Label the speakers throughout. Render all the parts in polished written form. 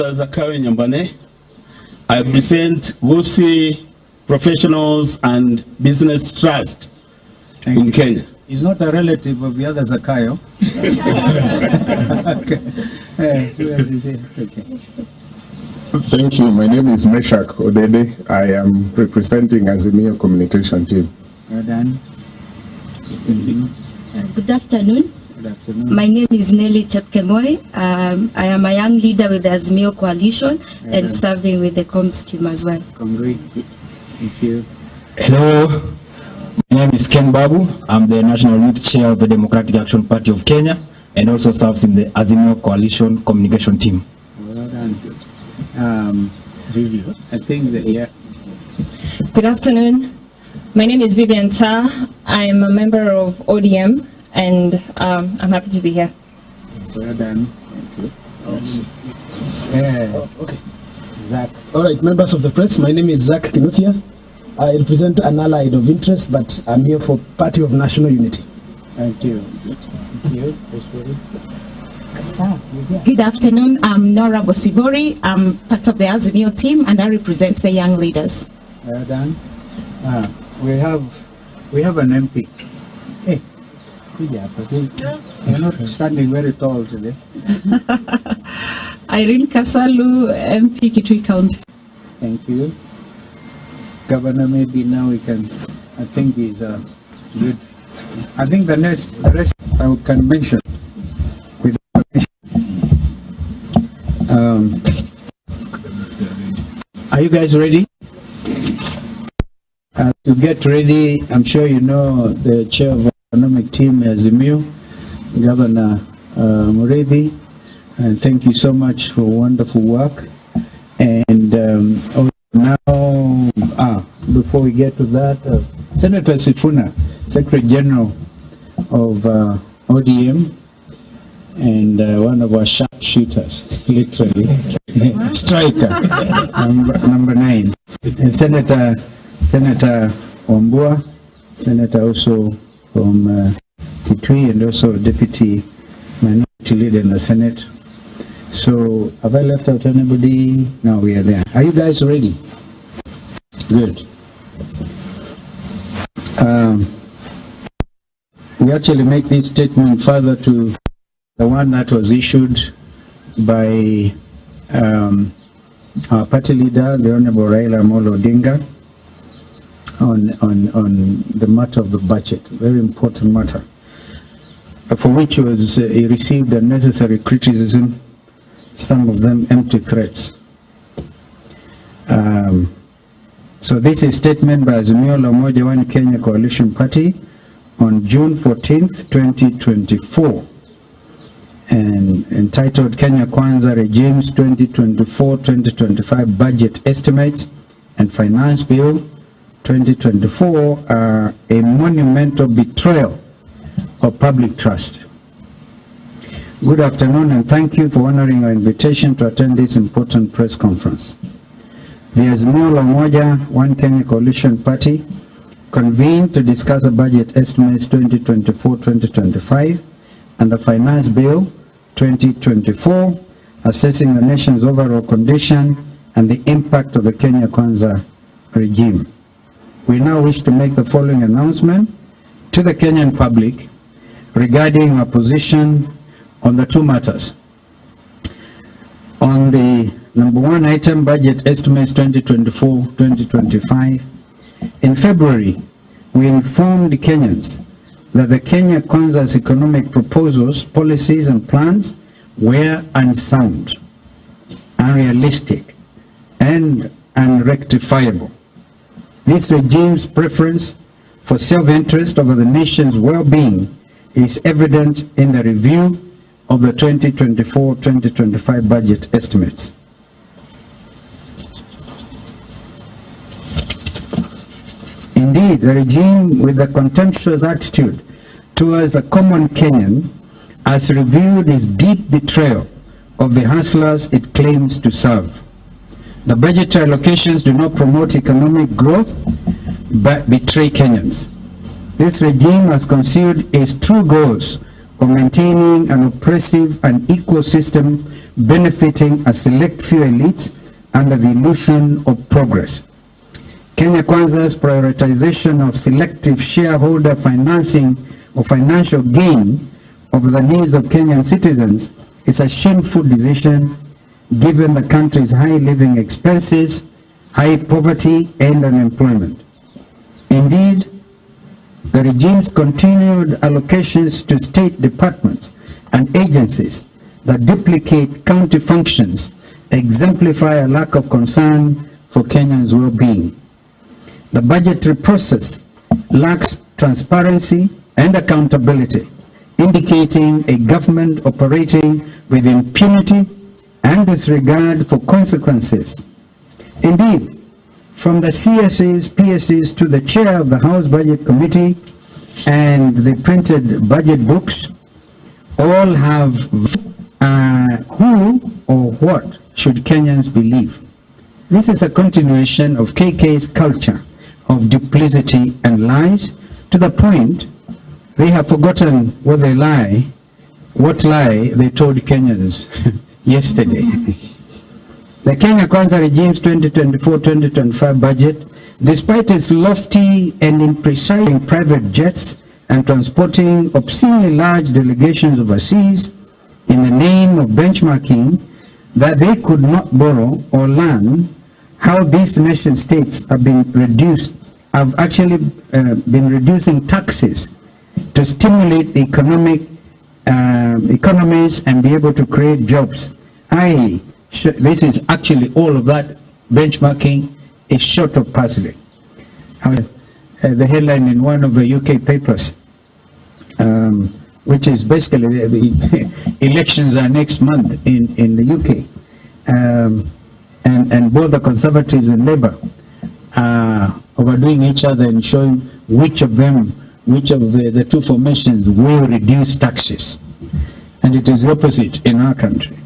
Speaker 1: Zakayo Nyambane. I represent Gusi Professionals and Business Trust in Kenya.
Speaker 2: He's not a relative of the other Zakayo. Okay. Who else is here? Okay.
Speaker 3: Thank you. My name is Meshak Odede. I am representing Azimio Communication Team.
Speaker 2: Well done.
Speaker 4: Good afternoon.
Speaker 2: Good afternoon.
Speaker 4: My name is Nelly Chepkemoi. I am a young leader with the Azimio Coalition and serving with the comms team as well.
Speaker 2: Congri. Thank you.
Speaker 5: Hello, my name is Ken Babu. I'm the National Youth Chair of the Democratic Action Party of Kenya and also serves in the Azimio Coalition Communication Team.
Speaker 2: Well done. Review. I think that, yeah.
Speaker 6: Good afternoon. My name is Vivian Ta. I'm a member of ODM and I'm happy to be here.
Speaker 2: Well done. Thank you.
Speaker 7: Okay.
Speaker 2: Zach.
Speaker 7: All right, members of the press, my name is Zach Kinuthia. I represent an allied of interest, but I'm here for Party of National Unity.
Speaker 2: Thank you. Thank you.
Speaker 8: Good afternoon. I'm Nora Bosibori. I'm part of the Azimio team and I represent the young leaders.
Speaker 2: Well done. We have an MP. Hey, you're not standing very tall today.
Speaker 6: Irene Kasalu, MP Kitui County.
Speaker 2: Thank you. Governor, maybe now we can, I think he's good. I think the rest I can mention. With are you guys ready? To get ready, I'm sure you know the chair of the economic team, Azimio, Governor Muredi, and thank you so much for wonderful work. And now, before we get to that, Senator Sifuna, Secretary General of ODM, and one of our sharpshooters, literally, striker, number 9, and Senator Wambua, Senator also from Kitui, and also Deputy Minority Leader in the Senate. So, have I left out anybody? No, we are there. Are you guys ready? Good. We actually make this statement further to the one that was issued by our party leader, the Honorable Raila Amolo Odinga, on the matter of the budget, very important matter, for which he received unnecessary criticism, some of them empty threats. So this is a statement by Azimio La Umoja One Kenya Coalition Party on June 14th, 2024, and entitled Kenya Kwanza Regimes 2024-2025 Budget Estimates and Finance Bill 2024 are a monumental betrayal of public trust. Good afternoon and thank you for honoring our invitation to attend this important press conference. The Azimio La Umoja One Kenya Coalition Party convened to discuss the budget estimates 2024-2025 and the Finance Bill 2024, assessing the nation's overall condition and the impact of the Kenya Kwanza regime. We now wish to make the following announcement to the Kenyan public regarding our position on the two matters. On the number 1 item, budget estimates 2024-2025, in February, we informed the Kenyans that the Kenya Kwanza's economic proposals, policies and plans were unsound, unrealistic, and unrectifiable. This regime's preference for self-interest over the nation's well-being is evident in the review of the 2024-2025 budget estimates. Indeed, the regime, with a contemptuous attitude towards the common Kenyan, has revealed its deep betrayal of the hustlers it claims to serve. The budgetary allocations do not promote economic growth, but betray Kenyans. This regime has concealed its true goals of maintaining an oppressive and equal system benefiting a select few elites under the illusion of progress. Kenya Kwanza's prioritization of selective shareholder financing or financial gain over the needs of Kenyan citizens is a shameful decision given the country's high living expenses, high poverty and unemployment. Indeed, the regime's continued allocations to state departments and agencies that duplicate county functions exemplify a lack of concern for Kenyans' well-being. The budgetary process lacks transparency and accountability, indicating a government operating with impunity and disregard for consequences. Indeed, from the CSAs, PSAs to the chair of the House Budget Committee and the printed budget books, all have who or what should Kenyans believe. This is a continuation of KK's culture of duplicity and lies, to the point they have forgotten what lie they told Kenyans yesterday. The Kenya Kwanza regime's 2024-2025 budget, despite its lofty and imprecise private jets and transporting obscenely large delegations overseas in the name of benchmarking that they could not borrow or learn how these nation states have actually been reducing taxes to stimulate economies and be able to create jobs. This is actually all of that benchmarking is short of puzzling. The headline in one of the UK papers, which is basically the elections are next month in the UK, and both the Conservatives and Labour are overdoing each other and showing which of the two formations will reduce taxes. And it is the opposite in our country.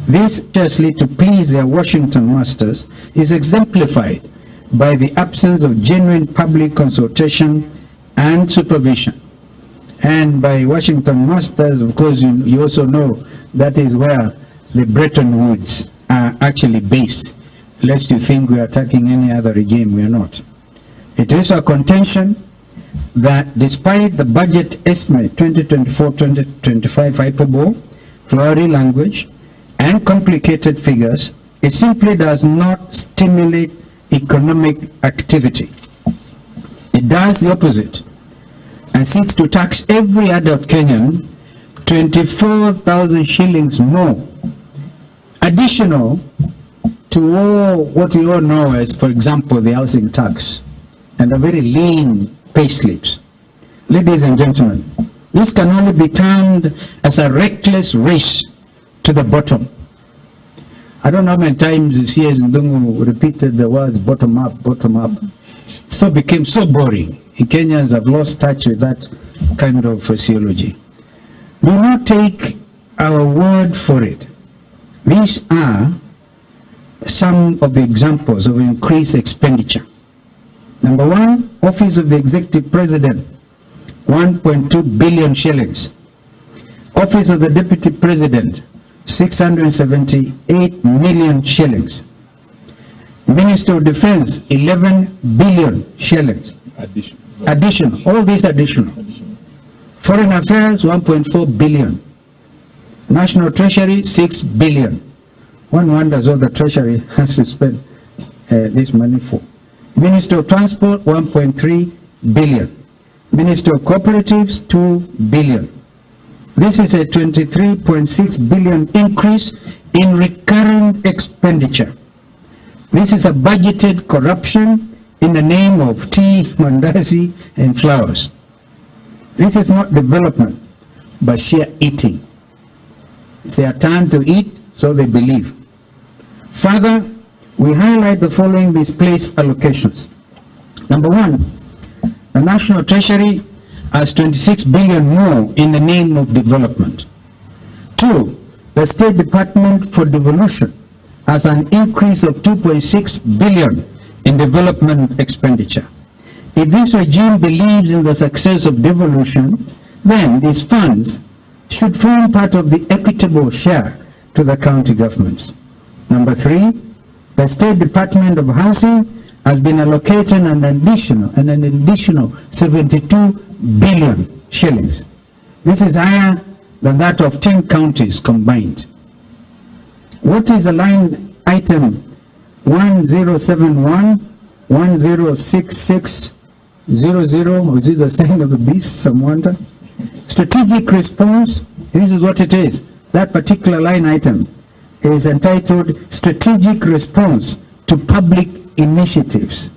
Speaker 2: This, justly to please their Washington masters, is exemplified by the absence of genuine public consultation and supervision. And by Washington masters, of course, you also know that is where the Bretton Woods are actually based. Lest you think we are attacking any other regime, we are not. It is our contention that despite the budget estimate 2024-2025 hyperbole, flowery language, and complicated figures, it simply does not stimulate economic activity. It does the opposite and seeks to tax every adult Kenyan 24,000 shillings more, additional to all what we all know as, for example, the housing tax and the very lean pay slips. Ladies and gentlemen, this can only be termed as a reckless race to the bottom. I don't know how many times C.S. Ndungu repeated the words bottom up, bottom up. So became so boring. Kenyans have lost touch with that kind of phraseology. Do not take our word for it. These are some of the examples of increased expenditure. Number one, Office of the Executive President, 1.2 billion shillings. Office of the Deputy President, 678 million shillings. Minister of Defense, 11 billion shillings. Additional. All these additional. Foreign Affairs, 1.4 billion. National Treasury, 6 billion. One wonders what the Treasury has to spend this money for. Minister of Transport, 1.3 billion. Minister of Cooperatives, 2 billion. This is a 23.6 billion increase in recurrent expenditure. This is a budgeted corruption in the name of tea, mandazi, and flowers. This is not development, but sheer eating. It's their time to eat, so they believe. Further, we highlight the following misplaced allocations. Number one, the National Treasury has 26 billion more in the name of development. Two, the State Department for Devolution has an increase of 2.6 billion in development expenditure. If this regime believes in the success of devolution, then these funds should form part of the equitable share to the county governments. Number 3, the State Department of Housing has been allocated an additional 72 billion shillings. This is higher than that of 10 counties combined. What is a line item 1071, 1066, 00, or is it the sign of the beast, some wonder? Strategic response, this is what it is. That particular line item is entitled Strategic Response to Public Initiatives.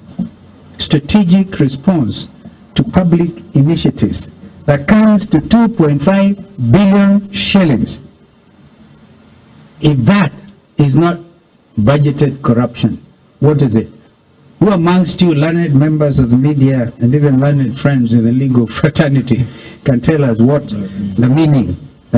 Speaker 2: Strategic Response to Public Initiatives. That comes to 2.5 billion shillings. If that is not budgeted corruption, what is it? Who amongst you learned members of the media and even learned friends in the legal fraternity can tell us what the meaning